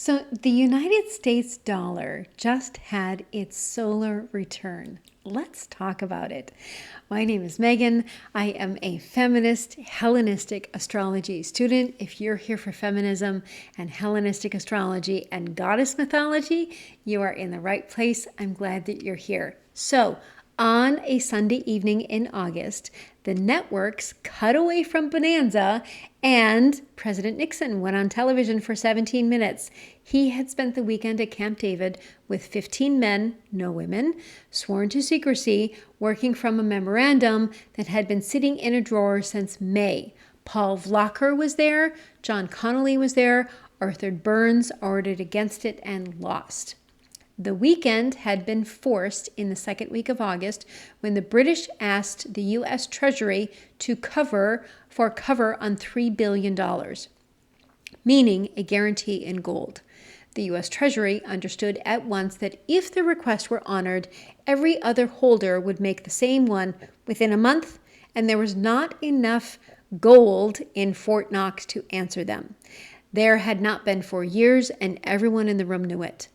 So the United States dollar just had its solar return. Let's talk about it. My name is Megan. I am a feminist Hellenistic astrology student. If you're here for feminism and Hellenistic astrology and goddess mythology, you are in the right place. I'm glad that you're here. So, on a Sunday evening in August, the networks cut away from Bonanza and President Nixon went on television for 17 minutes. He had spent the weekend at Camp David with 15 men, no women, sworn to secrecy, working from a memorandum that had been sitting in a drawer since May. Paul Vlocker was there, John Connolly was there, Arthur Burns ordered against it and lost. The weekend had been forced in the second week of August when the British asked the U.S. Treasury to cover on $3 billion, meaning a guarantee in gold. The U.S. Treasury understood at once that if the request were honored, every other holder would make the same one within a month, and there was not enough gold in Fort Knox to answer them. There had not been for years, and everyone in the room knew it.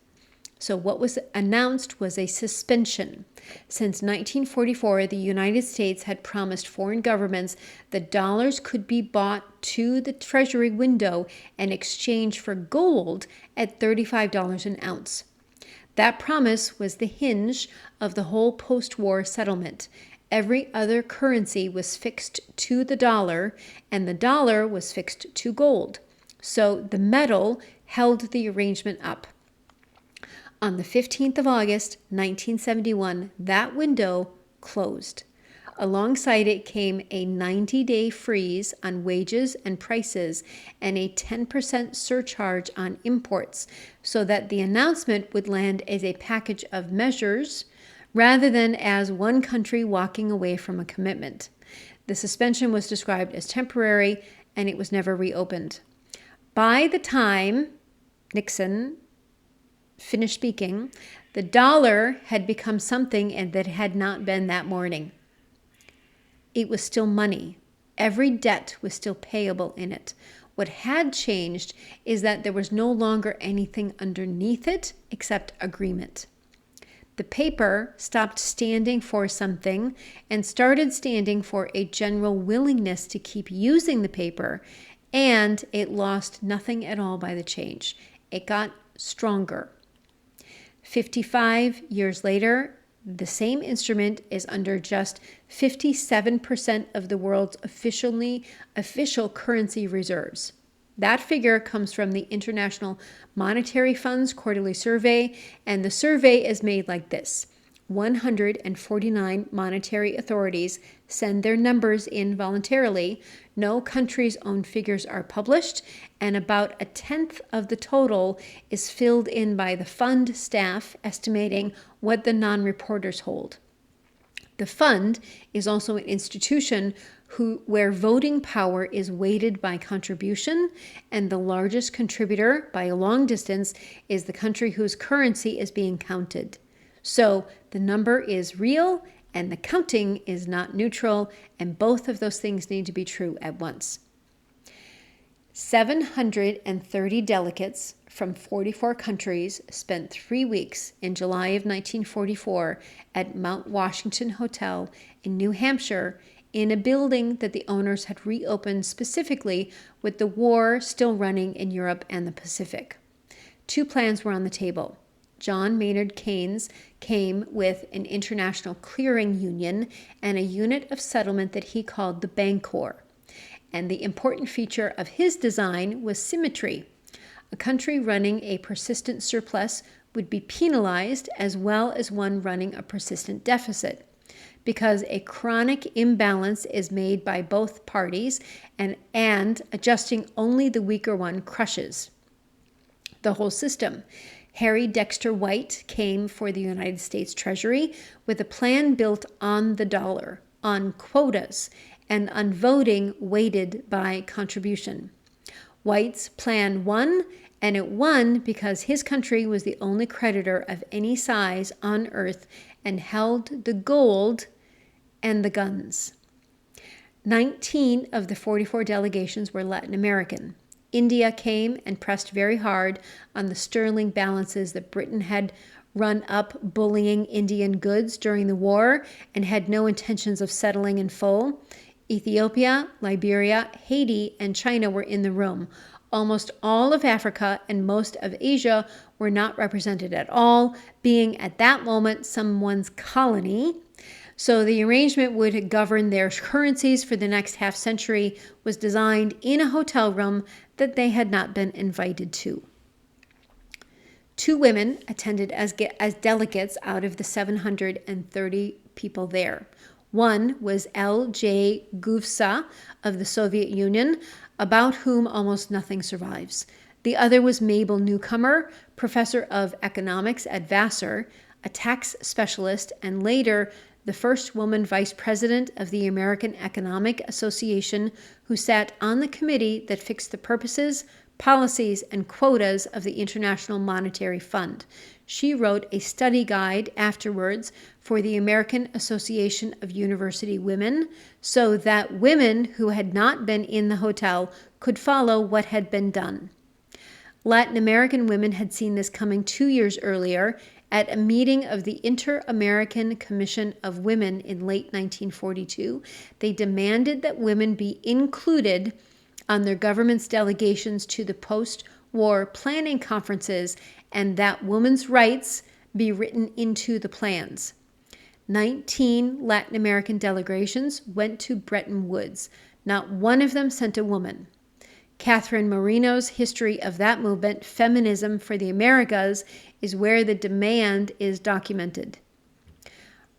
So what was announced was a suspension. Since 1944, the United States had promised foreign governments that dollars could be bought to the Treasury window and exchanged for gold at $35 an ounce. That promise was the hinge of the whole post-war settlement. Every other currency was fixed to the dollar, and the dollar was fixed to gold. So the metal held the arrangement up. On the 15th of August, 1971, that window closed. Alongside it came a 90-day freeze on wages and prices and a 10% surcharge on imports, so that the announcement would land as a package of measures rather than as one country walking away from a commitment. The suspension was described as temporary, and it was never reopened. By the time Nixon finished speaking, the dollar had become something and that had not been that morning. It was still money. Every debt was still payable in it. What had changed is that there was no longer anything underneath it except agreement. The paper stopped standing for something and started standing for a general willingness to keep using the paper, and it lost nothing at all by the change. It got stronger. 55 years later, the same instrument is under just 57% of the world's official currency reserves. That figure comes from the International Monetary Fund's quarterly survey, and the survey is made like this. 149 monetary authorities send their numbers in voluntarily. No country's own figures are published, and about a tenth of the total is filled in by the fund staff estimating what the non-reporters hold. The fund is also an institution where voting power is weighted by contribution, and the largest contributor by a long distance is the country whose currency is being counted. So the number is real and the counting is not neutral, and both of those things need to be true at once. 730 delegates from 44 countries spent 3 weeks in July of 1944 at Mount Washington Hotel in New Hampshire, in a building that the owners had reopened specifically with the war still running in Europe and the Pacific. Two plans were on the table. John Maynard Keynes came with an international clearing union and a unit of settlement that he called the Bancor. And the important feature of his design was symmetry. A country running a persistent surplus would be penalized as well as one running a persistent deficit, because a chronic imbalance is made by both parties, and adjusting only the weaker one crushes the whole system. Harry Dexter White came for the United States Treasury with a plan built on the dollar, on quotas, and on voting weighted by contribution. White's plan won, and it won because his country was the only creditor of any size on Earth and held the gold and the guns. 19 of the 44 delegations were Latin American. India came and pressed very hard on the sterling balances that Britain had run up bullying Indian goods during the war and had no intentions of settling in full. Ethiopia, Liberia, Haiti, and China were in the room. Almost all of Africa and most of Asia were not represented at all, being at that moment someone's colony. So the arrangement would govern their currencies for the next half century was designed in a hotel room that they had not been invited to. 2 women attended as delegates out of the 730 people there. One was L.J. Guvsa of the Soviet Union, about whom almost nothing survives. The other was Mabel Newcomer, professor of economics at Vassar, a tax specialist, and later the first woman vice president of the American Economic Association, who sat on the committee that fixed the purposes, policies, and quotas of the International Monetary Fund. She wrote a study guide afterwards for the American Association of University Women so that women who had not been in the hotel could follow what had been done. Latin American women had seen this coming 2 years earlier at a meeting of the Inter-American Commission of Women in late 1942. They demanded that women be included on their government's delegations to the post-war planning conferences and that women's rights be written into the plans. 19 Latin American delegations went to Bretton Woods. Not one of them sent a woman. Catherine Marino's history of that movement, Feminism for the Americas, is where the demand is documented.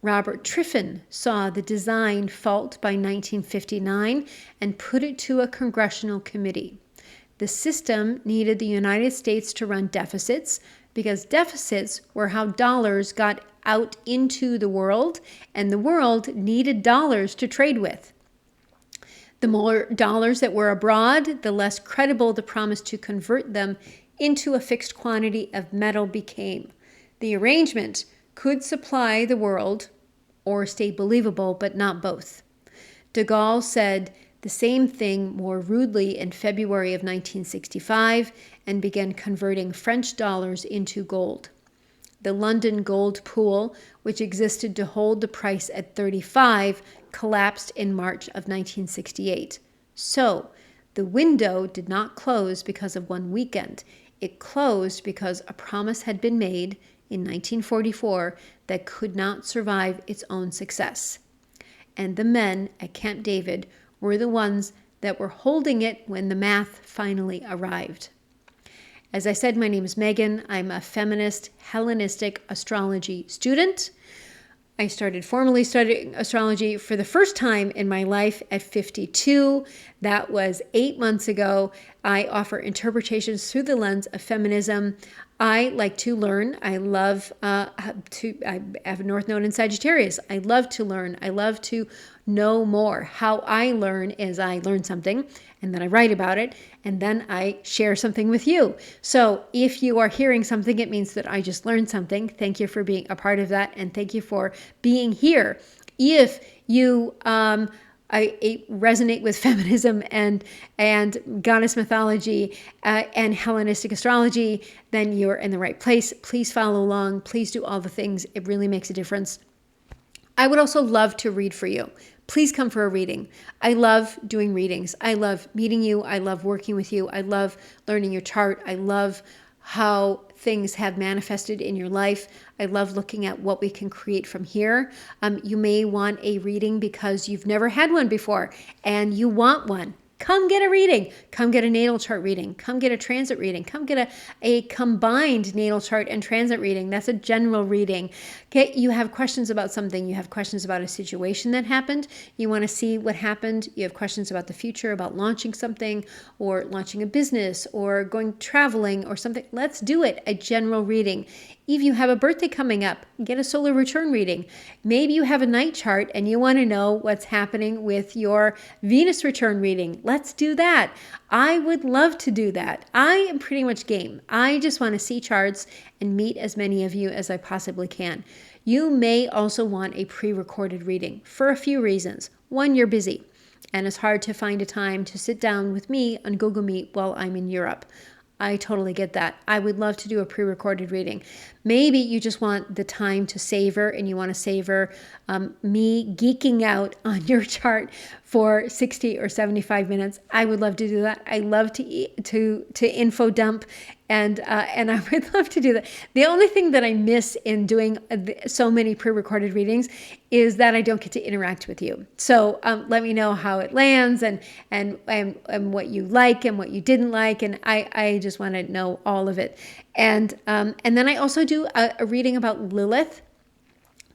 Robert Triffin saw the design fault by 1959 and put it to a congressional committee. The system needed the United States to run deficits because deficits were how dollars got out into the world, and the world needed dollars to trade with. The more dollars that were abroad, the less credible the promise to convert them into a fixed quantity of metal became. The arrangement could supply the world or stay believable, but not both. De Gaulle said the same thing more rudely in February of 1965 and began converting French dollars into gold. The London gold pool, which existed to hold the price at 35, collapsed in March of 1968. So, the window did not close because of one weekend. It closed because a promise had been made in 1944 that could not survive its own success. And the men at Camp David were the ones that were holding it when the math finally arrived. As I said, my name is Megan. I'm a feminist Hellenistic astrology student. I started formally studying astrology for the first time in my life at 52. That was 8 months ago. I offer interpretations through the lens of feminism. I like to learn. I love I have a North Node in Sagittarius. I love to learn. I love to know more. How I learn is I learn something and then I write about it and then I share something with you. So if you are hearing something, it means that I just learned something. Thank you for being a part of that and thank you for being here. If you I resonate with feminism and goddess mythology and Hellenistic astrology, then you're in the right place. Please follow along. Please do all the things. It really makes a difference. I would also love to read for you. Please come for a reading. I love doing readings. I love meeting you. I love working with you. I love learning your chart. I love how things have manifested in your life. I love looking at what we can create from here. You may want a reading because you've never had one before and you want one. Come get a reading. Come get a natal chart reading. Come get a transit reading. Come get a combined natal chart and transit reading. That's a general reading. Okay, you have questions about something. You have questions about a situation that happened. You want to see what happened. You have questions about the future, about launching something or launching a business or going traveling or something. Let's do it. A general reading. If you have a birthday coming up, get a solar return reading. Maybe you have a night chart and you want to know what's happening with your Venus return reading. Let's do that. I would love to do that. I am pretty much game. I just want to see charts and meet as many of you as I possibly can. You may also want a pre-recorded reading for a few reasons. One, you're busy. and it's hard to find a time to sit down with me on Google Meet while I'm in Europe. I totally get that. I would love to do a pre-recorded reading. Maybe you just want the time to savor, and you want to savor me geeking out on your chart for 60 or 75 minutes. I would love to do that. I love to info dump, and I would love to do that. The only thing that I miss in doing so many pre-recorded readings is that I don't get to interact with you. So let me know how it lands, and what you like and what you didn't like, and I just want to know all of it. And then I also do a reading about Lilith,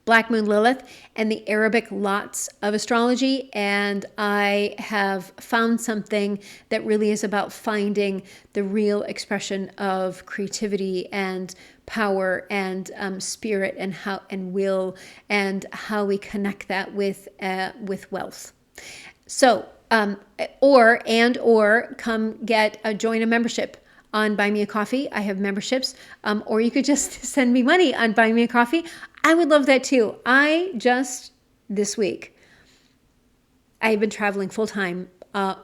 Black Moon Lilith, and the Arabic lots of astrology. And I have found something that really is about finding the real expression of creativity and power and spirit and will, and how we connect that with wealth. So or come join a membership on Buy Me a Coffee. I have memberships, or you could just send me money on Buy Me a Coffee. I would love that too. This week, I've been traveling full time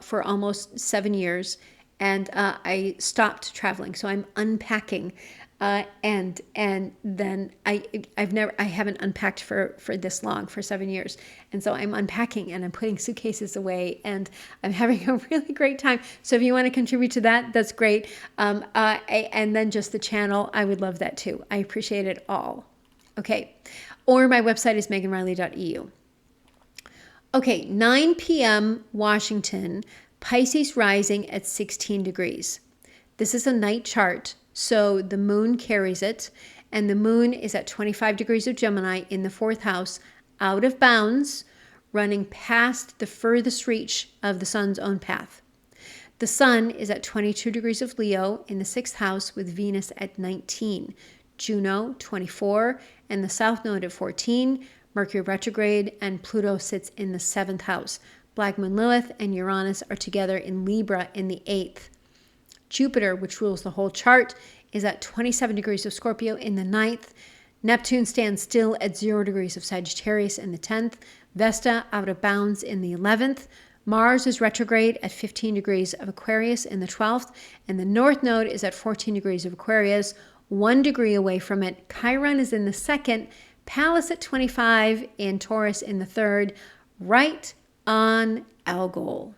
for almost 7 years, and I stopped traveling. So I'm unpacking, and then I haven't unpacked for this long, for 7 years. And so I'm unpacking, and I'm putting suitcases away, and I'm having a really great time. So if you want to contribute to that, that's great. And then just the channel, I would love that too. I appreciate it all. Okay. Or my website is meganriley.eu. Okay. 9 p.m. Washington, Pisces rising at 16 degrees. This is a night chart, so the moon carries it, and the moon is at 25 degrees of Gemini in the 4th house, out of bounds, running past the furthest reach of the sun's own path. The sun is at 22 degrees of Leo in the 6th house, with Venus at 19, Juno 24, and the south node at 14, Mercury retrograde, and Pluto sits in the 7th house. Black Moon Lilith and Uranus are together in Libra in the 8th. Jupiter, which rules the whole chart, is at 27 degrees of Scorpio in the 9th. Neptune stands still at 0 degrees of Sagittarius in the 10th. Vesta out of bounds in the 11th. Mars is retrograde at 15 degrees of Aquarius in the 12th. And the North Node is at 14 degrees of Aquarius, 1 degree away from it. Chiron is in the 2nd. Pallas at 25 in Taurus in the 3rd. Right on Algol.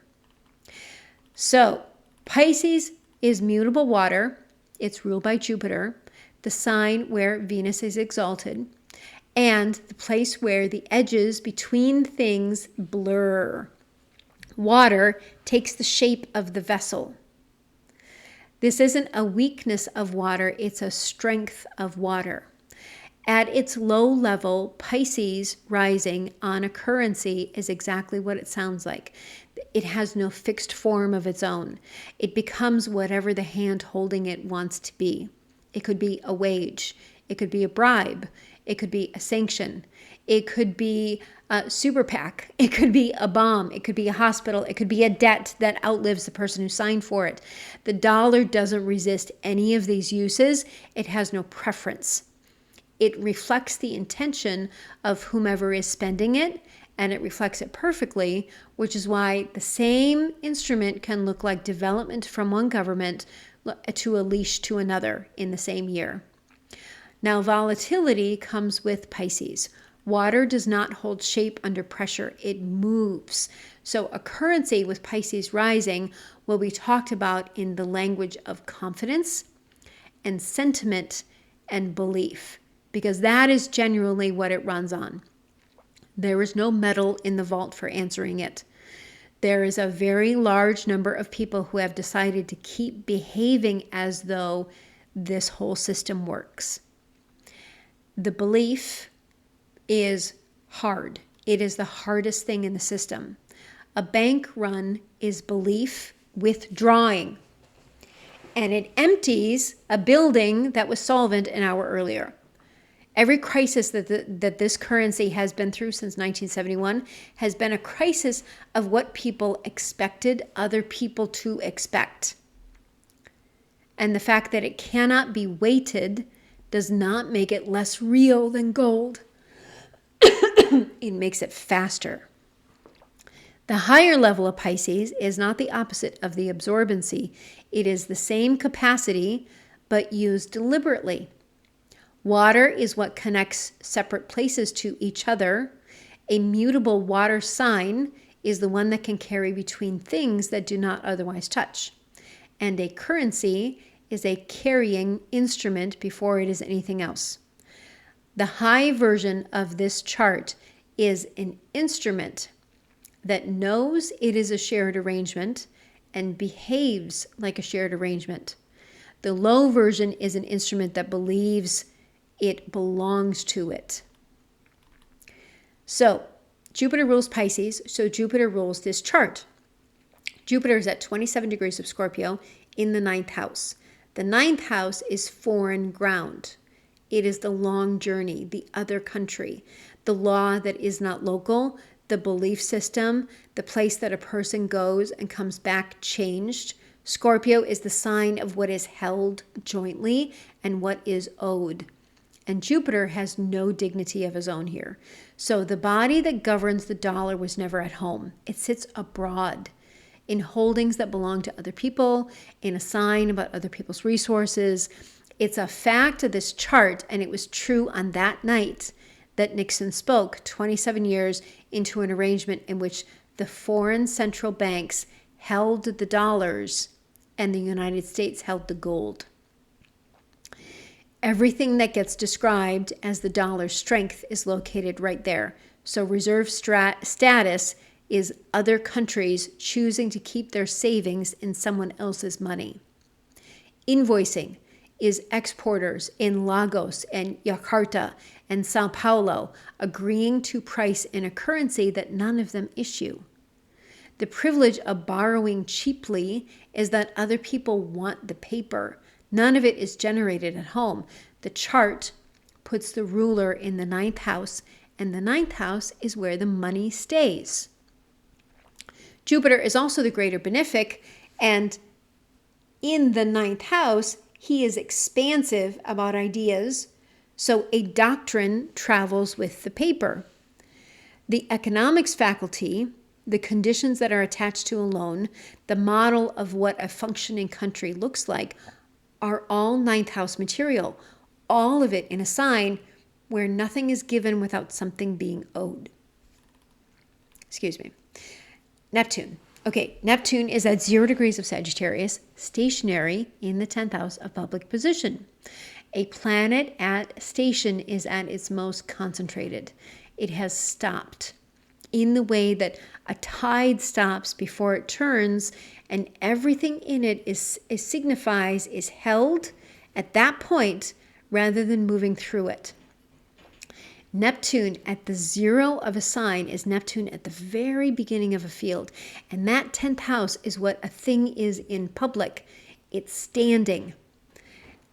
So Pisces is mutable water. It's ruled by Jupiter, the sign where Venus is exalted, and the place where the edges between things blur. Water takes the shape of the vessel. This isn't a weakness of water, it's a strength of water. At its low level, Pisces rising on a currency is exactly what it sounds like. It has no fixed form of its own. It becomes whatever the hand holding it wants to be. It could be a wage. It could be a bribe. It could be a sanction. It could be a super PAC. It could be a bomb. It could be a hospital. It could be a debt that outlives the person who signed for it. The dollar doesn't resist any of these uses. It has no preference. It reflects the intention of whomever is spending it, and it reflects it perfectly, which is why the same instrument can look like development from one government to a leash to another in the same year. Now, volatility comes with Pisces. Water does not hold shape under pressure. It moves. So a currency with Pisces rising will be talked about in the language of confidence and sentiment and belief, because that is genuinely what it runs on. There is no medal in the vault for answering it. There is a very large number of people who have decided to keep behaving as though this whole system works. The belief is hard. It is the hardest thing in the system. A bank run is belief withdrawing, and it empties a building that was solvent an hour earlier. Every crisis that this currency has been through since 1971 has been a crisis of what people expected other people to expect. And the fact that it cannot be weighted does not make it less real than gold. It makes it faster. The higher level of Pisces is not the opposite of the absorbency. It is the same capacity, but used deliberately. Water is what connects separate places to each other. A mutable water sign is the one that can carry between things that do not otherwise touch. And a currency is a carrying instrument before it is anything else. The high version of this chart is an instrument that knows it is a shared arrangement and behaves like a shared arrangement. The low version is an instrument that believes it belongs to it. So Jupiter rules Pisces, so Jupiter rules this chart. Jupiter is at 27 degrees of Scorpio in the 9th house. The 9th house is foreign ground. It is the long journey, the other country, the law that is not local, the belief system, the place that a person goes and comes back changed. Scorpio is the sign of what is held jointly and what is owed. And Jupiter has no dignity of his own here. So the body that governs the dollar was never at home. It sits abroad in holdings that belong to other people, in a sign about other people's resources. It's a fact of this chart, and it was true on that night that Nixon spoke 27 years into an arrangement in which the foreign central banks held the dollars and the United States held the gold. Everything that gets described as the dollar's strength is located right there. So reserve status is other countries choosing to keep their savings in someone else's money. Invoicing is exporters in Lagos and Jakarta and Sao Paulo agreeing to price in a currency that none of them issue. The privilege of borrowing cheaply is that other people want the paper. None of it is generated at home. The chart puts the ruler in the 9th house, and the 9th house is where the money stays. Jupiter is also the greater benefic, and in the 9th house, he is expansive about ideas, so a doctrine travels with the paper. The economics faculty, the conditions that are attached to a loan, the model of what a functioning country looks like, are all 9th house material, all of it in a sign where nothing is given without something being owed. Excuse me. Neptune. Okay, Neptune is at 0 degrees of Sagittarius, stationary in the 10th house of public position. A planet at station is at its most concentrated. It has stopped in the way that a tide stops before it turns, and everything in it signifies is held at that point rather than moving through it. Neptune at the 0 of a sign is Neptune at the very beginning of a field. And that 10th house is what a thing is in public. It's standing.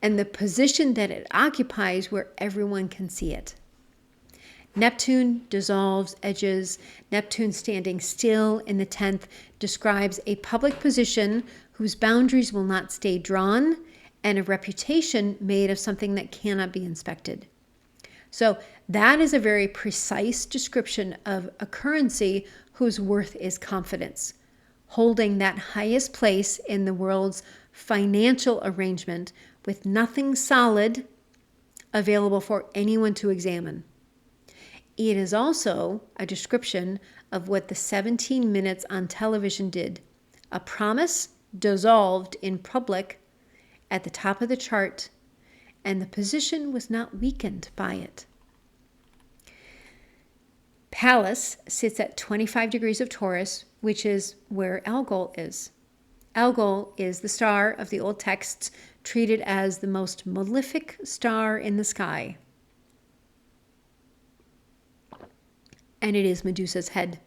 And the position that it occupies where everyone can see it. Neptune dissolves edges. Neptune standing still in the 10th describes a public position whose boundaries will not stay drawn and a reputation made of something that cannot be inspected. So that is a very precise description of a currency whose worth is confidence, holding that highest place in the world's financial arrangement with nothing solid available for anyone to examine. It is also a description of what the 17 minutes on television did, a promise dissolved in public at the top of the chart, and the position was not weakened by it. Pallas sits at 25 degrees of Taurus, which is where Algol is. Algol is the star of the old texts, treated as the most malefic star in the sky. And it is Medusa's head.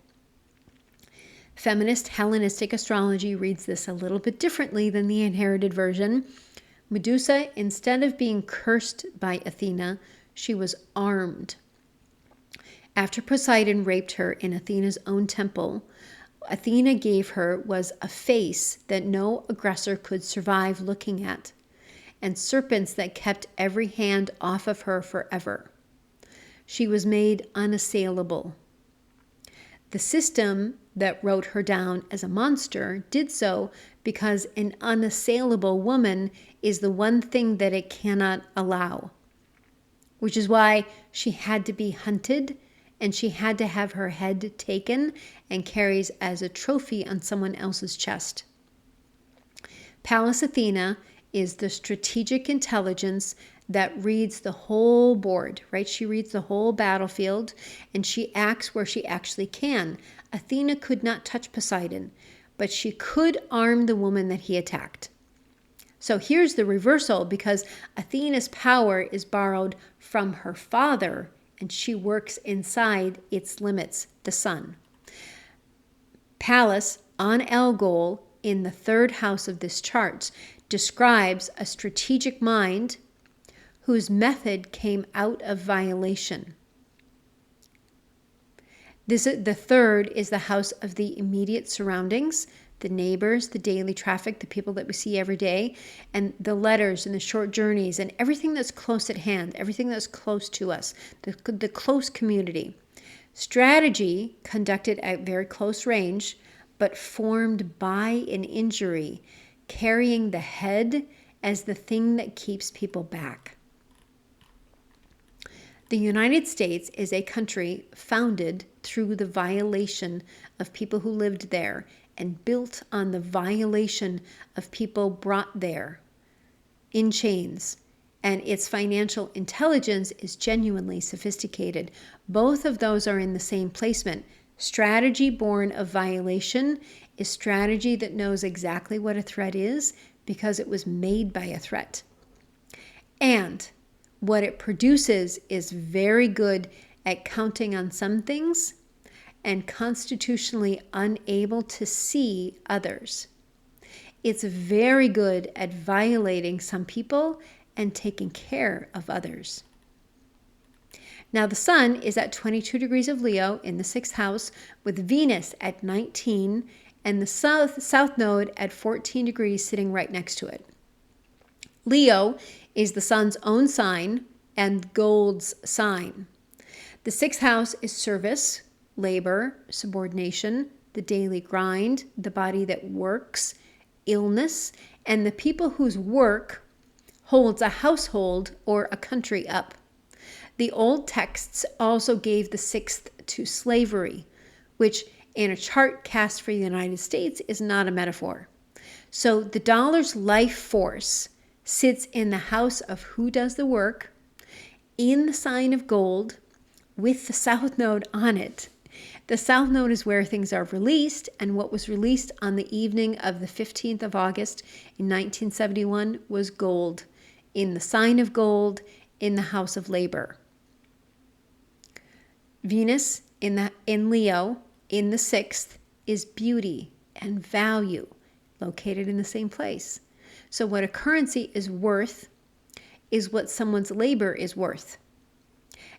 Feminist Hellenistic astrology reads this a little bit differently than the inherited version. Medusa, instead of being cursed by Athena, she was armed. After Poseidon raped her in Athena's own temple, Athena gave her was a face that no aggressor could survive looking at, and serpents that kept every hand off of her forever. She was made unassailable. The system that wrote her down as a monster did so because an unassailable woman is the one thing that it cannot allow, which is why she had to be hunted and she had to have her head taken and carries as a trophy on someone else's chest. Pallas Athena is the strategic intelligence that reads the whole board, right? She reads the whole battlefield and she acts where she actually can. Athena could not touch Poseidon, but she could arm the woman that he attacked. So here's the reversal, because Athena's power is borrowed from her father and she works inside its limits, the sun. Pallas on Algol in the third house of this chart describes a strategic mind whose method came out of violation. The third is the house of the immediate surroundings, the neighbors, the daily traffic, the people that we see every day, and the letters and the short journeys and everything that's close at hand, everything that's close to us, the close community. Strategy conducted at very close range, but formed by an injury, carrying the head as the thing that keeps people back. The United States is a country founded through the violation of people who lived there and built on the violation of people brought there in chains. And its financial intelligence is genuinely sophisticated. Both of those are in the same placement. Strategy born of violation is strategy that knows exactly what a threat is because it was made by a threat. And what it produces is very good at counting on some things and constitutionally unable to see others. It's very good at violating some people and taking care of others. Now the sun is at 22 degrees of Leo in the 6th house with Venus at 19 and the south node at 14 degrees sitting right next to it. Leo is the sun's own sign and gold's sign. The 6th house is service, labor, subordination, the daily grind, the body that works, illness, and the people whose work holds a household or a country up. The old texts also gave the 6th to slavery, which in a chart cast for the United States is not a metaphor. So the dollar's life force sits in the house of who does the work, in the sign of gold, with the south node on it. The south node is where things are released, and what was released on the evening of the 15th of August in 1971 was gold, in the sign of gold, in the house of labor. Venus in Leo, in the 6th, is beauty and value, located in the same place. So what a currency is worth is what someone's labor is worth.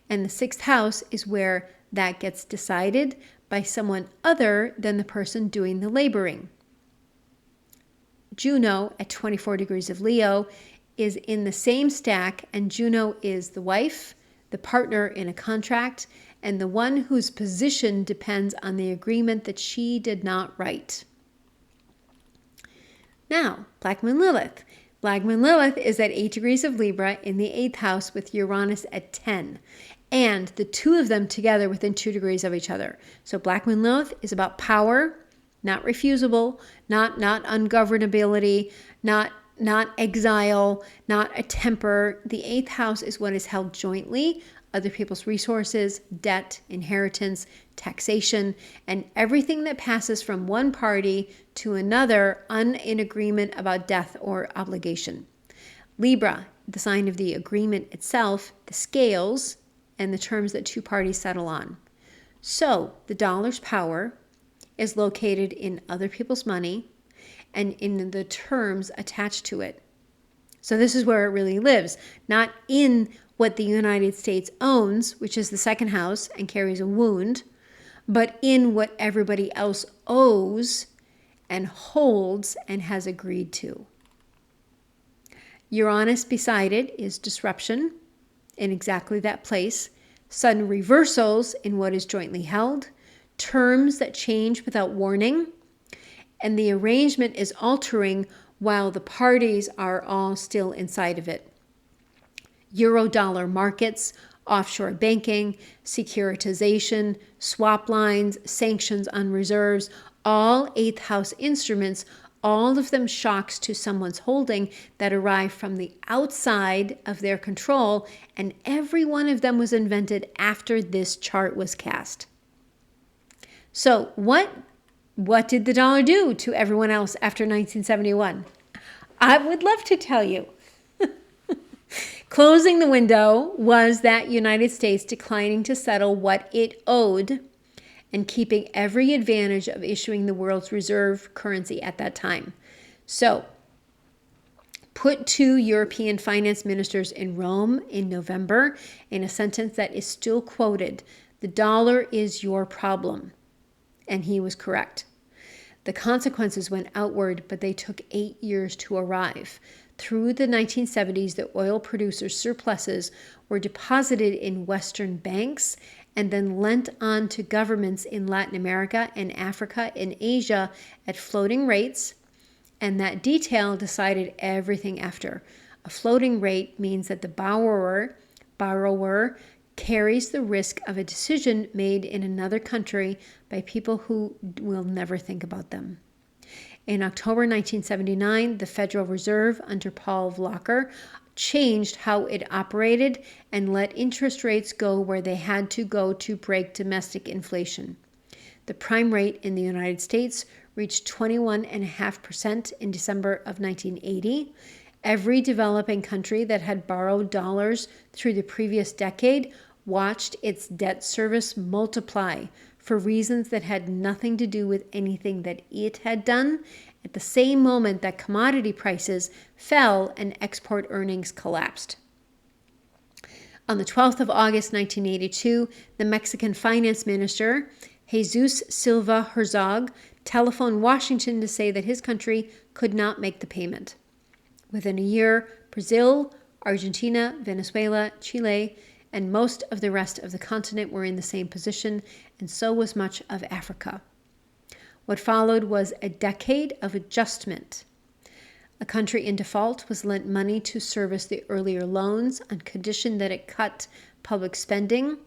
And the 6th house is where that gets decided by someone other than the person doing the laboring. Juno at 24 degrees of Leo is in the same stack, and Juno is the wife, the partner in a contract, and the one whose position depends on the agreement that she did not write. Now, Black Moon Lilith. Black Moon Lilith is at 8 degrees of Libra in the 8th house with Uranus at 10. And the two of them together within 2 degrees of each other. So Black Moon Lilith is about power, not refusable, not ungovernability, not exile, not a temper. The 8th house is what is held jointly, other people's resources, debt, inheritance, taxation, and everything that passes from one party to another in agreement about death or obligation. Libra, the sign of the agreement itself, the scales, and the terms that two parties settle on. So the dollar's power is located in other people's money and in the terms attached to it. So this is where it really lives, not in what the United States owns, which is the 2nd house and carries a wound, but in what everybody else owes and holds and has agreed to. Uranus beside it is disruption in exactly that place, sudden reversals in what is jointly held, terms that change without warning, and the arrangement is altering while the parties are all still inside of it. Euro-dollar markets, offshore banking, securitization, swap lines, sanctions on reserves, all eighth house instruments, all of them shocks to someone's holding that arrive from the outside of their control, and every one of them was invented after this chart was cast. So what did the dollar do to everyone else after 1971? I would love to tell you. Closing the window was that United States declining to settle what it owed and keeping every advantage of issuing the world's reserve currency at that time. So, put two European finance ministers in Rome in November in a sentence that is still quoted, "The dollar is your problem." And he was correct. The consequences went outward, but they took 8 years to arrive. Through the 1970s, the oil producers' surpluses were deposited in Western banks and then lent on to governments in Latin America and Africa and Asia at floating rates, and that detail decided everything after. A floating rate means that the borrower carries the risk of a decision made in another country by people who will never think about them. In October 1979, the Federal Reserve under Paul Volcker changed how it operated and let interest rates go where they had to go to break domestic inflation. The prime rate in the United States reached 21.5% in December of 1980. Every developing country that had borrowed dollars through the previous decade watched its debt service multiply for reasons that had nothing to do with anything that it had done, at the same moment that commodity prices fell and export earnings collapsed. On the 12th of August 1982, the Mexican finance minister, Jesus Silva Herzog, telephoned Washington to say that his country could not make the payment. Within a year, Brazil, Argentina, Venezuela, Chile, and most of the rest of the continent were in the same position, and so was much of Africa. What followed was a decade of adjustment. A country in default was lent money to service the earlier loans on condition that it cut public spending,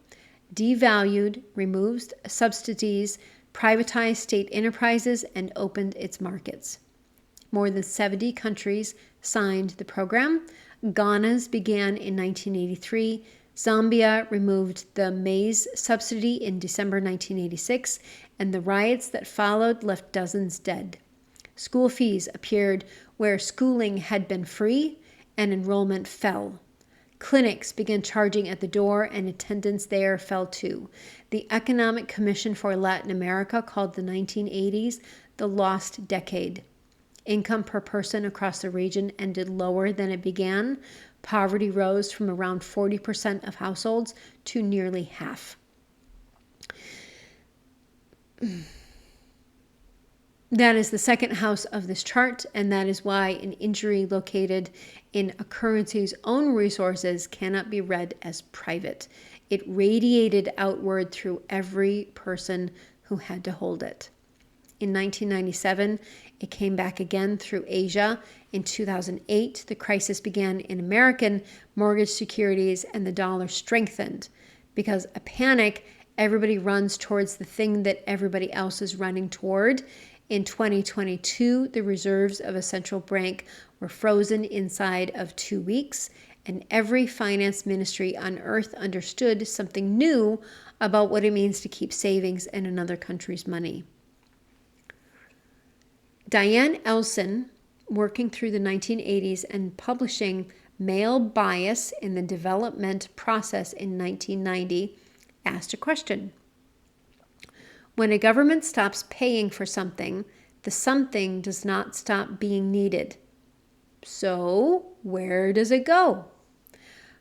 devalued, removed subsidies, privatized state enterprises, and opened its markets. More than 70 countries signed the program. Ghana's began in 1983. Zambia removed the maize subsidy in December 1986, and the riots that followed left dozens dead. School fees appeared where schooling had been free, and enrollment fell. Clinics began charging at the door, and attendance there fell too. The Economic Commission for Latin America called the 1980s the lost decade. Income per person across the region ended lower than it began. Poverty rose from around 40% of households to nearly half. That is the second house of this chart, and that is why an injury located in a currency's own resources cannot be read as private. It radiated outward through every person who had to hold it. In 1997, it came back again through Asia. In 2008, the crisis began in American mortgage securities, and the dollar strengthened. Because a panic, everybody runs towards the thing that everybody else is running toward. In 2022, the reserves of a central bank were frozen inside of 2 weeks, and every finance ministry on earth understood something new about what it means to keep savings in another country's money. Diane Elson, working through the 1980s and publishing Male Bias in the Development Process in 1990, asked a question. When a government stops paying for something, the something does not stop being needed. So, where does it go?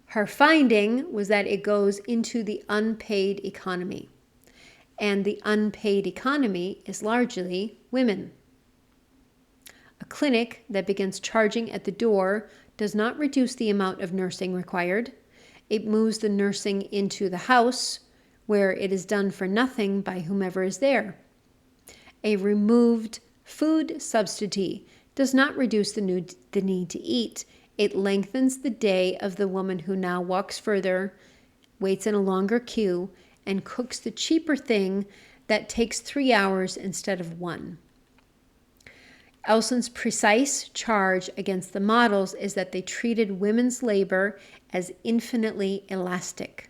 Her finding was that it goes into the unpaid economy. And the unpaid economy is largely women. A clinic that begins charging at the door does not reduce the amount of nursing required. It moves the nursing into the house, where it is done for nothing by whomever is there. A removed food substitute does not reduce the need to eat. It lengthens the day of the woman who now walks further, waits in a longer queue, and cooks the cheaper thing that takes 3 hours instead of 1. Elson's precise charge against the models is that they treated women's labor as infinitely elastic.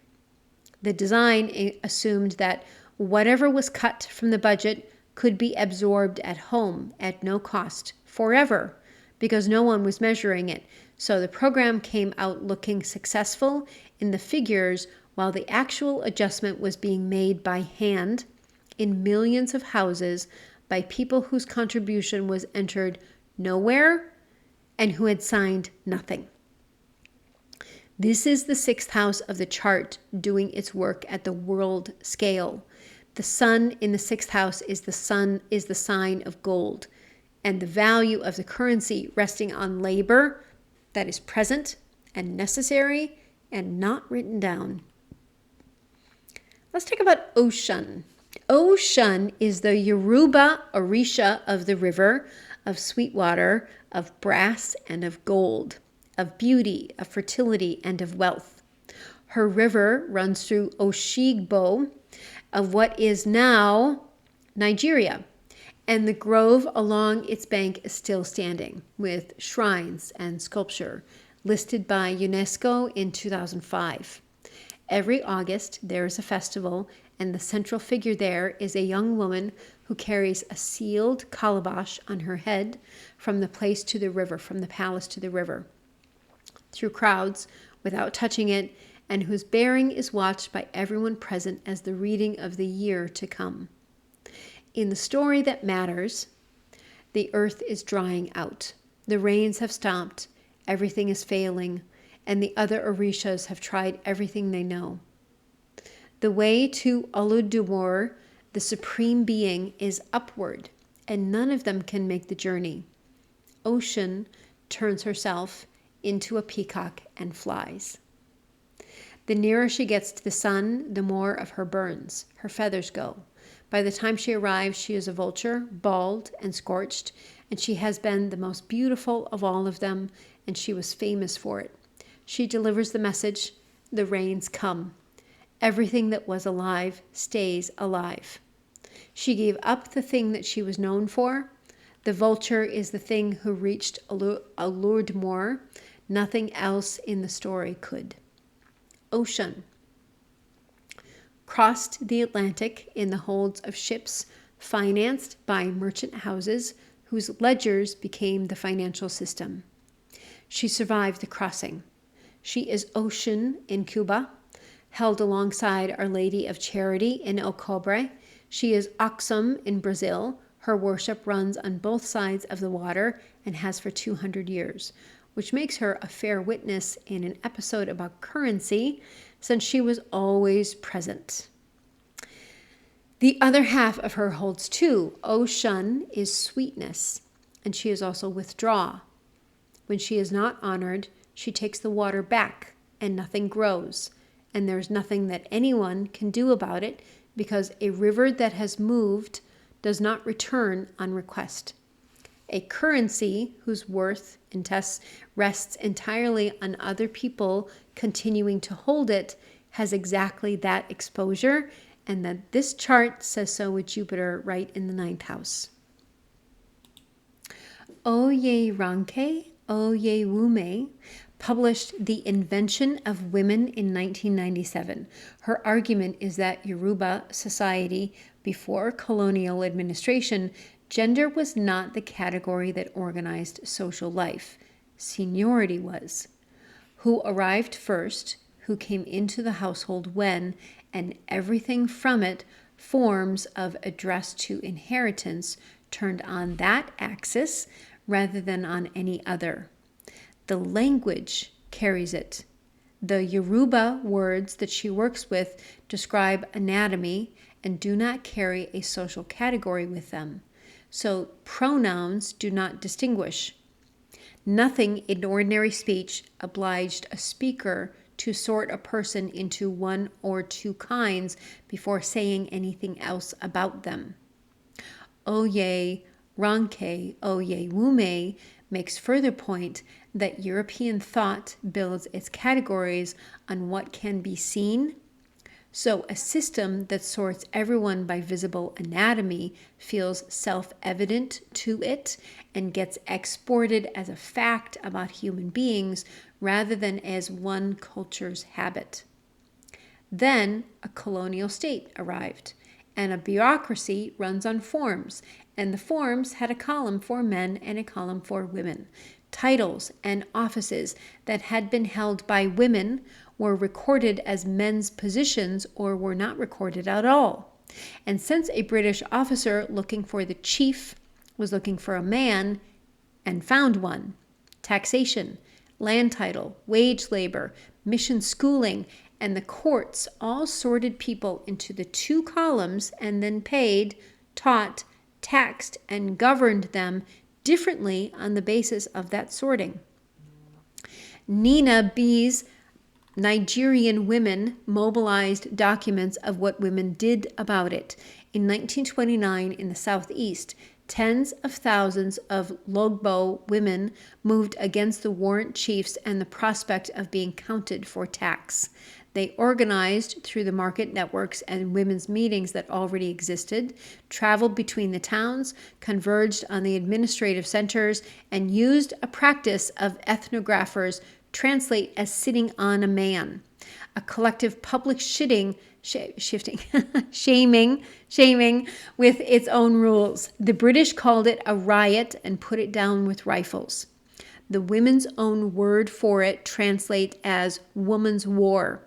The design assumed that whatever was cut from the budget could be absorbed at home at no cost forever, because no one was measuring it. So the program came out looking successful in the figures, while the actual adjustment was being made by hand in millions of houses by people whose contribution was entered nowhere and who had signed nothing. This is the 6th house of the chart doing its work at the world scale. The sun in the 6th house is the sign of gold, and the value of the currency resting on labor that is present and necessary and not written down. Let's talk about Oshun. Oshun is the Yoruba Orisha of the river, of sweet water, of brass and of gold, of beauty, of fertility, and of wealth. Her river runs through Oshigbo of what is now Nigeria, and the grove along its bank is still standing, with shrines and sculpture, listed by UNESCO in 2005. Every August, there is a festival, and the central figure there is a young woman who carries a sealed calabash on her head from the place to the river, from the palace to the river, through crowds, without touching it, and whose bearing is watched by everyone present as the reading of the year to come. In the story that matters, the earth is drying out. The rains have stopped, everything is failing, and the other Orishas have tried everything they know. The way to Olodumare, the supreme being, is upward, and none of them can make the journey. Oshun turns herself into a peacock and flies. The nearer she gets to the sun, the more of her burns. Her feathers go. By the time she arrives, she is a vulture, bald and scorched, and she has been the most beautiful of all of them, and she was famous for it. She delivers the message, the rains come. Everything that was alive stays alive. She gave up the thing that she was known for. The vulture is the thing who reached Olodumare. Nothing else in the story could. Oshun crossed the Atlantic in the holds of ships financed by merchant houses whose ledgers became the financial system. She survived the crossing. She is Oshun in Cuba, held alongside Our Lady of Charity in El Cobre. She is Oxum in Brazil. Her worship runs on both sides of the water and has for 200 years, which makes her a fair witness in an episode about currency, since she was always present. The other half of her holds too. Oshun is sweetness, and she is also withdraw. When she is not honored, she takes the water back, and nothing grows, and there's nothing that anyone can do about it, because a river that has moved does not return on request. A currency whose worth and rests entirely on other people continuing to hold it has exactly that exposure, and that this chart says so with Jupiter right in the 9th house. Oyeronke Oyewumi published The Invention of Women in 1997. Her argument is that Yoruba society before colonial administration, gender was not the category that organized social life. Seniority was. Who arrived first, who came into the household when, and everything from it, forms of address to inheritance, turned on that axis rather than on any other. The language carries it. The Yoruba words that she works with describe anatomy and do not carry a social category with them. So pronouns do not distinguish. Nothing in ordinary speech obliged a speaker to sort a person into one or two kinds before saying anything else about them. Oyeronke Oyewumi makes further point that European thought builds its categories on what can be seen. So a system that sorts everyone by visible anatomy feels self-evident to it and gets exported as a fact about human beings rather than as one culture's habit. Then a colonial state arrived, and a bureaucracy runs on forms, and the forms had a column for men and a column for women. Titles and offices that had been held by women were recorded as men's positions or were not recorded at all. And since a British officer looking for the chief was looking for a man and found one, taxation, land title, wage labor, mission schooling, and the courts all sorted people into the two columns and then paid, taught, taxed, and governed them differently on the basis of that sorting. Nina B's Nigerian women mobilized documents of what women did about it. In 1929, in the Southeast, tens of thousands of Logbo women moved against the warrant chiefs and the prospect of being counted for tax. They organized through the market networks and women's meetings that already existed, traveled between the towns, converged on the administrative centers, and used a practice of ethnographers translate as sitting on a man, a collective public shaming with its own rules. The British called it a riot and put it down with rifles. The women's own word for it translates as woman's war,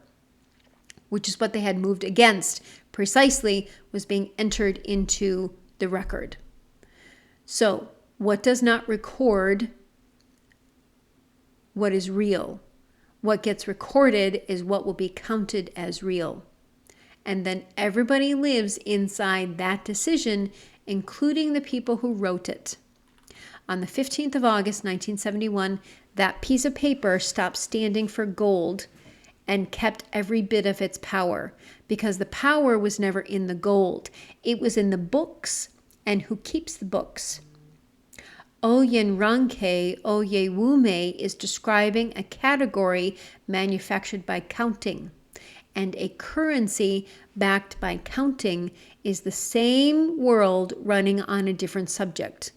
which is what they had moved against precisely, was being entered into the record. So, what does not record what is real? What gets recorded is what will be counted as real. And then everybody lives inside that decision, including the people who wrote it. On the 15th of August, 1971, that piece of paper stopped standing for gold and kept every bit of its power, because the power was never in the gold. It was in the books and who keeps the books. Oyeronke Oyewumi is describing a category manufactured by counting, and a currency backed by counting is the same world running on a different subject.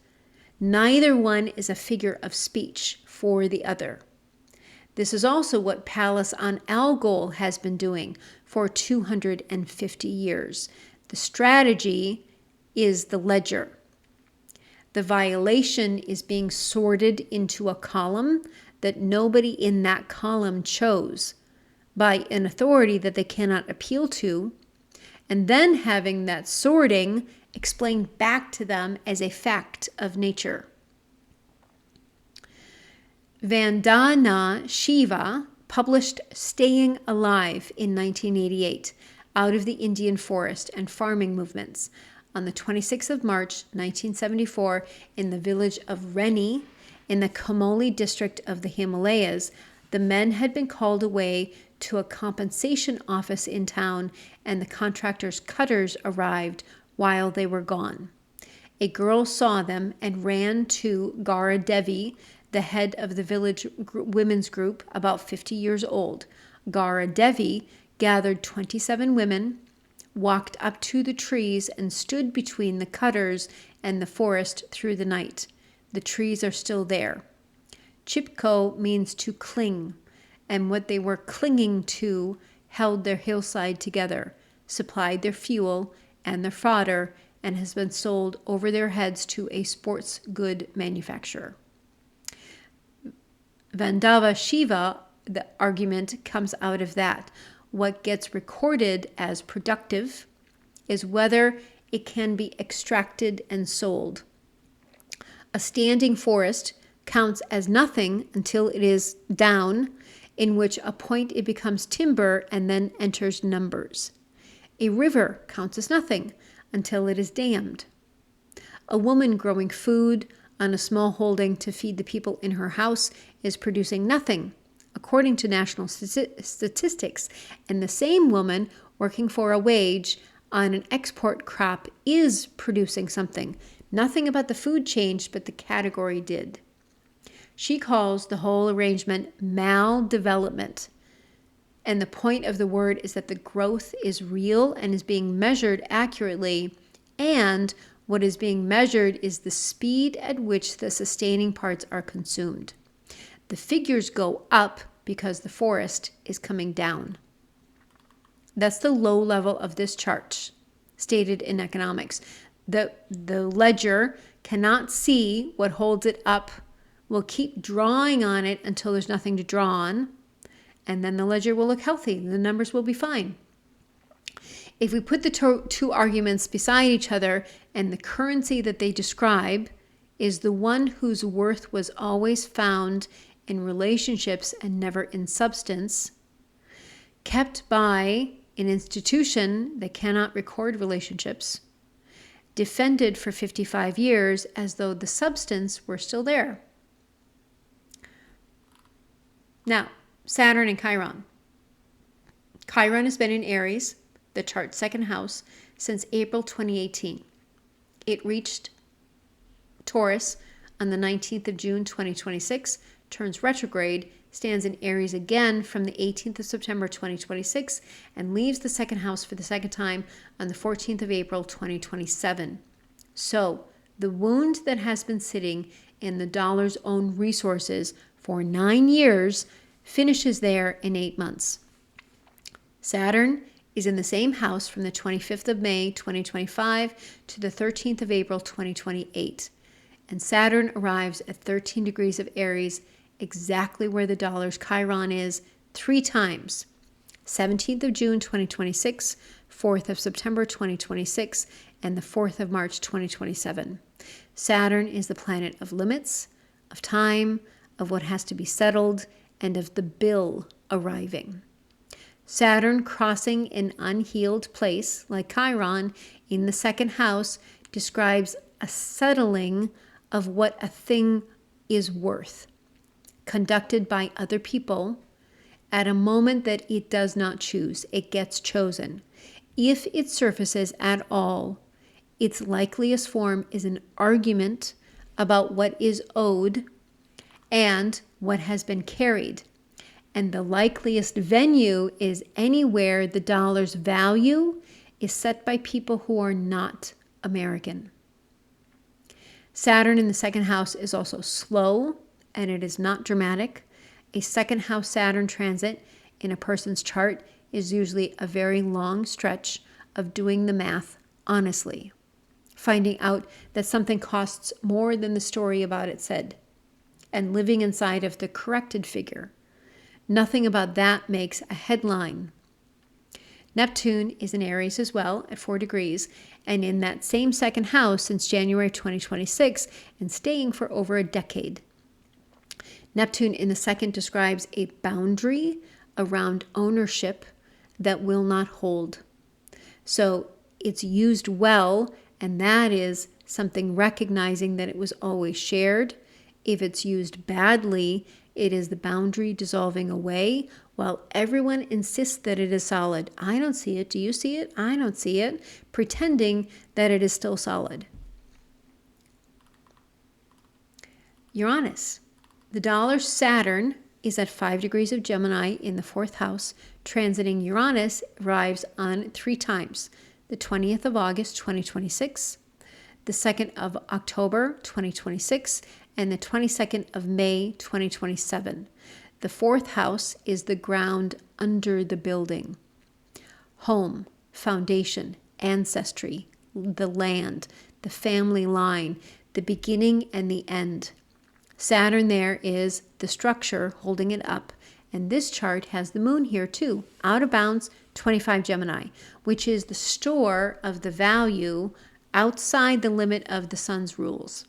Neither one is a figure of speech for the other. This is also what Pallas on Algol has been doing for 250 years. The strategy is the ledger. The violation is being sorted into a column that nobody in that column chose by an authority that they cannot appeal to, and then having that sorting explained back to them as a fact of nature. Vandana Shiva published Staying Alive in 1988 out of the Indian forest and farming movements. On the 26th of March, 1974, in the village of Reni, in the Kamoli district of the Himalayas, the men had been called away to a compensation office in town, and the contractor's cutters arrived while they were gone. A girl saw them and ran to Gara Devi, the head of the village women's group, about 50 years old. Gara Devi gathered 27 women, walked up to the trees, and stood between the cutters and the forest through the night. The trees are still there. Chipko means to cling, and what they were clinging to held their hillside together, supplied their fuel and their fodder, and has been sold over their heads to a sports good manufacturer. Vandana Shiva, the argument comes out of that. What gets recorded as productive is whether it can be extracted and sold. A standing forest counts as nothing until it is down, in which a point it becomes timber and then enters numbers. A river counts as nothing until it is dammed. A woman growing food on a small holding to feed the people in her house is producing nothing, according to national statistics. And the same woman working for a wage on an export crop is producing something. Nothing about the food changed, but the category did. She calls the whole arrangement maldevelopment. And the point of the word is that the growth is real and is being measured accurately. And what is being measured is the speed at which the sustaining parts are consumed. The figures go up because the forest is coming down. That's the low level of this chart, stated in economics. The ledger cannot see what holds it up, will keep drawing on it until there's nothing to draw on, and then the ledger will look healthy. The numbers will be fine. If we put the two arguments beside each other, and the currency that they describe is the one whose worth was always found in relationships and never in substance, kept by an institution that cannot record relationships, defended for 55 years as though the substance were still there. Now, Saturn and Chiron. Chiron has been in Aries, the chart's second house, since April 2018. It reached Taurus on the 19th of June 2026, turns retrograde, stands in Aries again from the 18th of September 2026, and leaves the second house for the second time on the 14th of April 2027. So, the wound that has been sitting in the dollar's own resources for 9 years finishes there in 8 months. Saturn is in the same house from the 25th of May 2025 to the 13th of April 2028. And Saturn arrives at 13 degrees of Aries, exactly where the dollar's Chiron is, 3 times. 17th of June 2026, 4th of September 2026, and the 4th of March 2027. Saturn is the planet of limits, of time, of what has to be settled, and of the bill arriving. Saturn crossing an unhealed place, like Chiron, in the second house describes a settling of what a thing is worth, conducted by other people at a moment that it does not choose. It gets chosen. If it surfaces at all, its likeliest form is an argument about what is owed and what has been carried. And the likeliest venue is anywhere the dollar's value is set by people who are not American. Saturn in the second house is also slow, and it is not dramatic. A second house Saturn transit in a person's chart is usually a very long stretch of doing the math honestly, finding out that something costs more than the story about it said, and living inside of the corrected figure. Nothing about that makes a headline. Neptune is in Aries as well at 4 degrees, and in that same second house since January 2026 and staying for over a decade. Neptune in the second describes a boundary around ownership that will not hold. So it's used well, and that is something recognizing that it was always shared. If it's used badly, it is the boundary dissolving away while everyone insists that it is solid. I don't see it. Do you see it? I don't see it. Pretending that it is still solid. Uranus. The dollar's Saturn is at 5 degrees of Gemini in the 4th house. Transiting Uranus arrives on 3 times. The 20th of August 2026, the 2nd of October 2026, and the 22nd of May 2027. The 4th house is the ground under the building. Home, foundation, ancestry, the land, the family line, the beginning and the end. Saturn there is the structure holding it up. And this chart has the moon here too, out of bounds, 25 Gemini, which is the store of the value outside the limit of the sun's rules.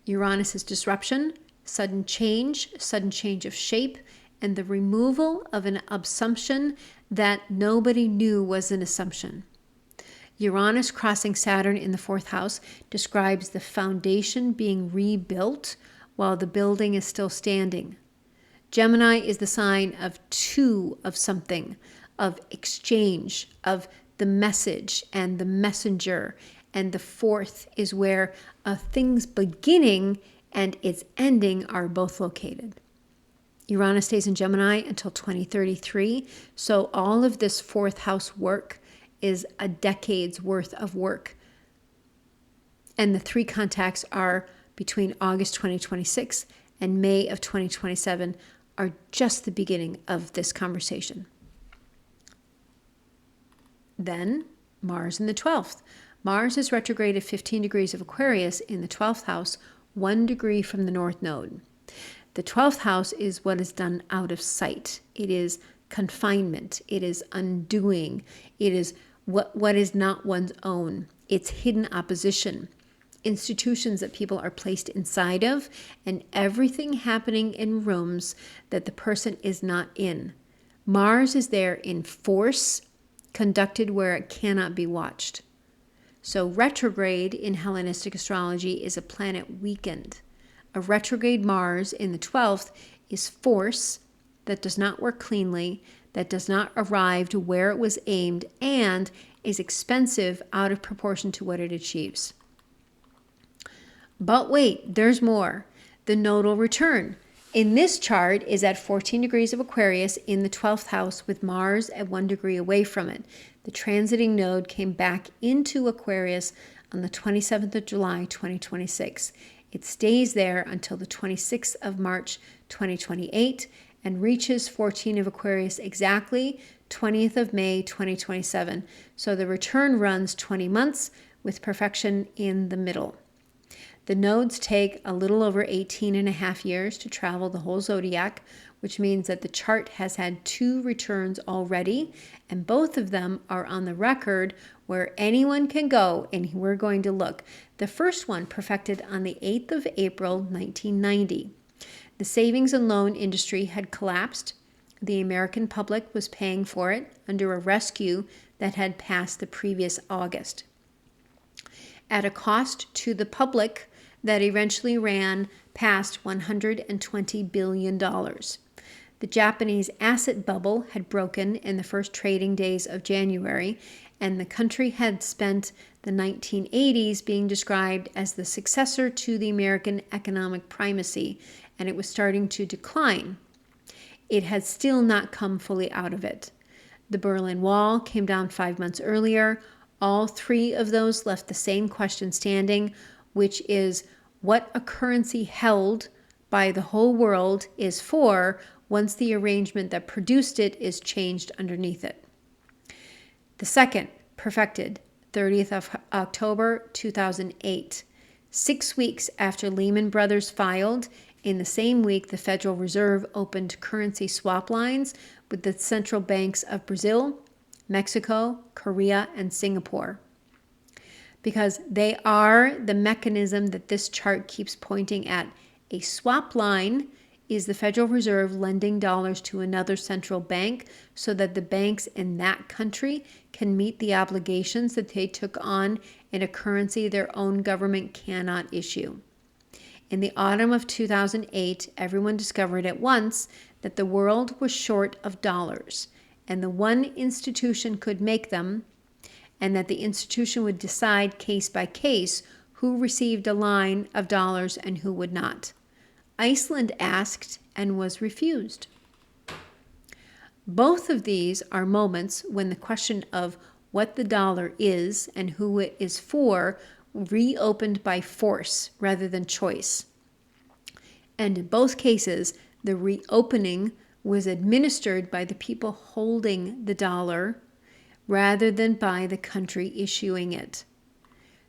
Uranus is disruption, sudden change of shape, and the removal of an assumption that nobody knew was an assumption. Uranus crossing Saturn in the 4th house describes the foundation being rebuilt while the building is still standing. Gemini is the sign of two of something, of exchange, of the message and the messenger. And the fourth is where a thing's beginning and its ending are both located. Uranus stays in Gemini until 2033. So all of this fourth house work is a decade's worth of work. And the three contacts are between August 2026 and May of 2027 are just the beginning of this conversation. Then Mars in the 12th. Mars is retrograde at 15 degrees of Aquarius in the 12th house, 1 degree from the North Node. The 12th house is what is done out of sight. It is confinement. It is undoing. It is what is not one's own. It's hidden opposition. Institutions that people are placed inside of, and everything happening in rooms that the person is not in. Mars is there in force, conducted where it cannot be watched. So retrograde in Hellenistic astrology is a planet weakened. A retrograde Mars in the 12th is force that does not work cleanly, that does not arrive to where it was aimed, and is expensive out of proportion to what it achieves. But wait, there's more. The nodal return in this chart is at 14 degrees of Aquarius in the 12th house with Mars at 1 degree away from it. The transiting node came back into Aquarius on the 27th of July, 2026. It stays there until the 26th of March, 2028 and reaches 14 of Aquarius exactly 20th of May, 2027. So the return runs 20 months with perfection in the middle. The nodes take a little over 18 and a half years to travel the whole zodiac, which means that the chart has had 2 returns already, and both of them are on the record where anyone can go, and we're going to look. The first one perfected on the 8th of April, 1990. The savings and loan industry had collapsed. The American public was paying for it under a rescue that had passed the previous August. At a cost to the public that eventually ran past $120 billion. The Japanese asset bubble had broken in the first trading days of January, and the country had spent the 1980s being described as the successor to the American economic primacy, and it was starting to decline. It had still not come fully out of it. The Berlin Wall came down 5 months earlier. All 3 of those left the same question standing, which is what a currency held by the whole world is for once the arrangement that produced it is changed underneath it. The second, perfected, 30th of October 2008. 6 weeks after Lehman Brothers filed, in the same week the Federal Reserve opened currency swap lines with the central banks of Brazil, Mexico, Korea, and Singapore. Because they are the mechanism that this chart keeps pointing at. A swap line is the Federal Reserve lending dollars to another central bank so that the banks in that country can meet the obligations that they took on in a currency their own government cannot issue. In the autumn of 2008, everyone discovered at once that the world was short of dollars, and the one institution could make them, and that the institution would decide case by case who received a line of dollars and who would not. Iceland asked and was refused. Both of these are moments when the question of what the dollar is and who it is for reopened by force rather than choice. And in both cases, the reopening was administered by the people holding the dollar rather than by the country issuing it.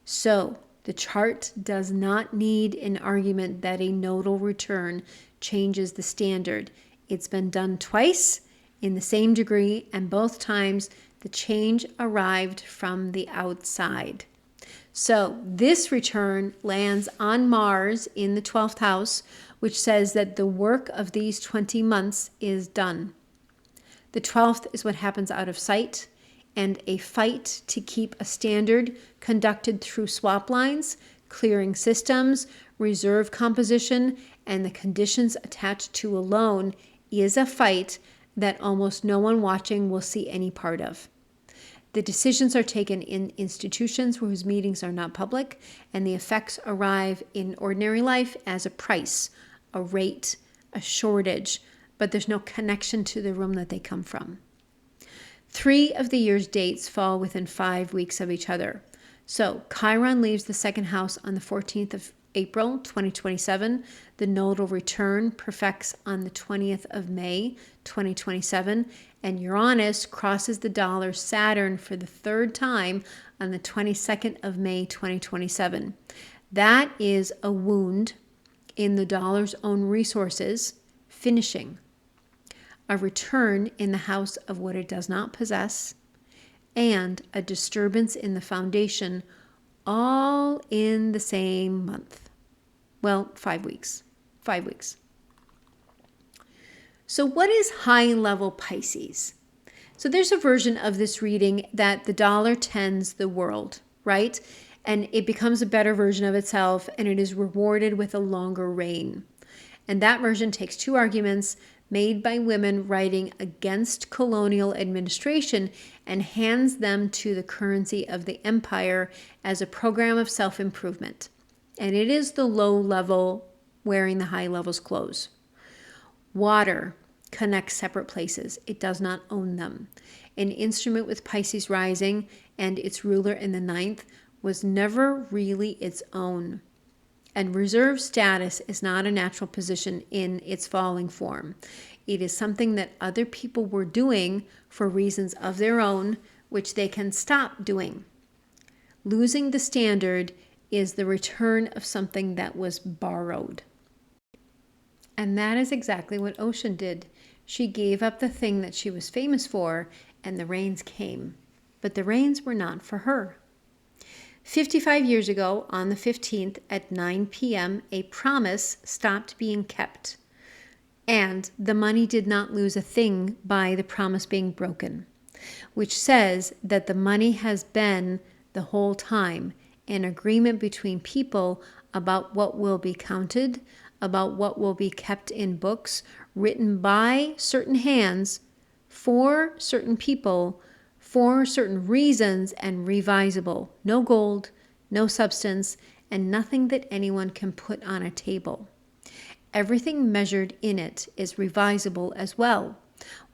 So, the chart does not need an argument that a nodal return changes the standard. It's been done twice in the same degree, and both times the change arrived from the outside. So this return lands on Mars in the 12th house, which says that the work of these 20 months is done. The 12th is what happens out of sight, and a fight to keep a standard conducted through swap lines, clearing systems, reserve composition, and the conditions attached to a loan is a fight that almost no one watching will see any part of. The decisions are taken in institutions whose meetings are not public, and the effects arrive in ordinary life as a price, a rate, a shortage, but there's no connection to the room that they come from. 3 of the year's dates fall within 5 weeks of each other. So Chiron leaves the second house on the 14th of April, 2027. The nodal return perfects on the 20th of May, 2027. And Uranus crosses the dollar Saturn for the 3rd time on the 22nd of May, 2027. That is a wound in the dollar's own resources, finishing. A return in the house of what it does not possess, and a disturbance in the foundation, all in the same month. Well, 5 weeks. 5 weeks. So what is high-level Pisces? So there's a version of this reading that the dollar tends the world, right? And it becomes a better version of itself, and it is rewarded with a longer reign. And that version takes 2 arguments made by women writing against colonial administration and hands them to the currency of the empire as a program of self-improvement. And it is the low level wearing the high level's clothes. Water connects separate places. It does not own them. An instrument with Pisces rising and its ruler in the 9th was never really its own. And reserve status is not a natural position in its falling form. It is something that other people were doing for reasons of their own, which they can stop doing. Losing the standard is the return of something that was borrowed. And that is exactly what Oshun did. She gave up the thing that she was famous for, and the rains came. But the rains were not for her. 55 years ago, on the 15th at 9 p.m., a promise stopped being kept. And the money did not lose a thing by the promise being broken, which says that the money has been the whole time an agreement between people about what will be counted, about what will be kept in books written by certain hands for certain people for certain reasons and revisable. No gold, no substance, and nothing that anyone can put on a table. Everything measured in it is revisable as well.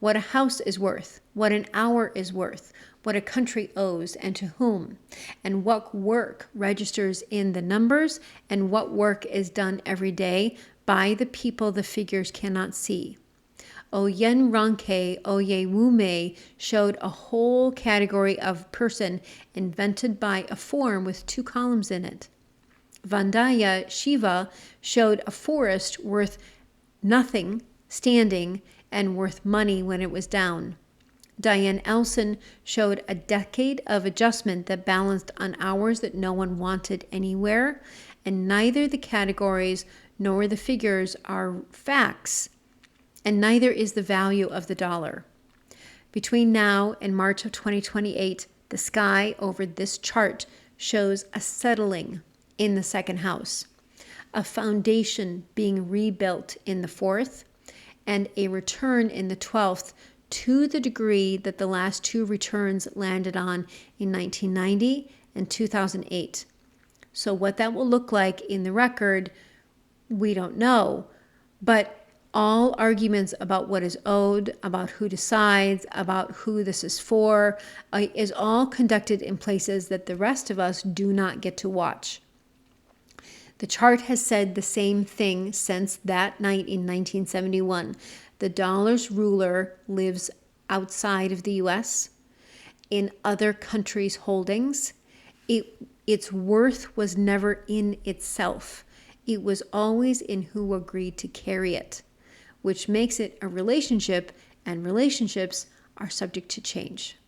What a house is worth, what an hour is worth, what a country owes and to whom, and what work registers in the numbers, and what work is done every day by the people the figures cannot see. Oyeronke Oyewumi showed a whole category of person invented by a form with 2 columns in it. Vandana Shiva showed a forest worth nothing standing and worth money when it was down. Diane Elson showed a decade of adjustment that balanced on hours that no one wanted anywhere, and neither the categories nor the figures are facts, and neither is the value of the dollar. Between now and March of 2028, the sky over this chart shows a settling in the 2nd house, a foundation being rebuilt in the 4th, and a return in the 12th to the degree that the last 2 returns landed on in 1990 and 2008. So what that will look like in the record, we don't know, but all arguments about what is owed, about who decides, about who this is for, is all conducted in places that the rest of us do not get to watch. The chart has said the same thing since that night in 1971. The dollar's ruler lives outside of the U.S., in other countries' holdings. Its worth was never in itself. It was always in who agreed to carry it, which makes it a relationship, and relationships are subject to change.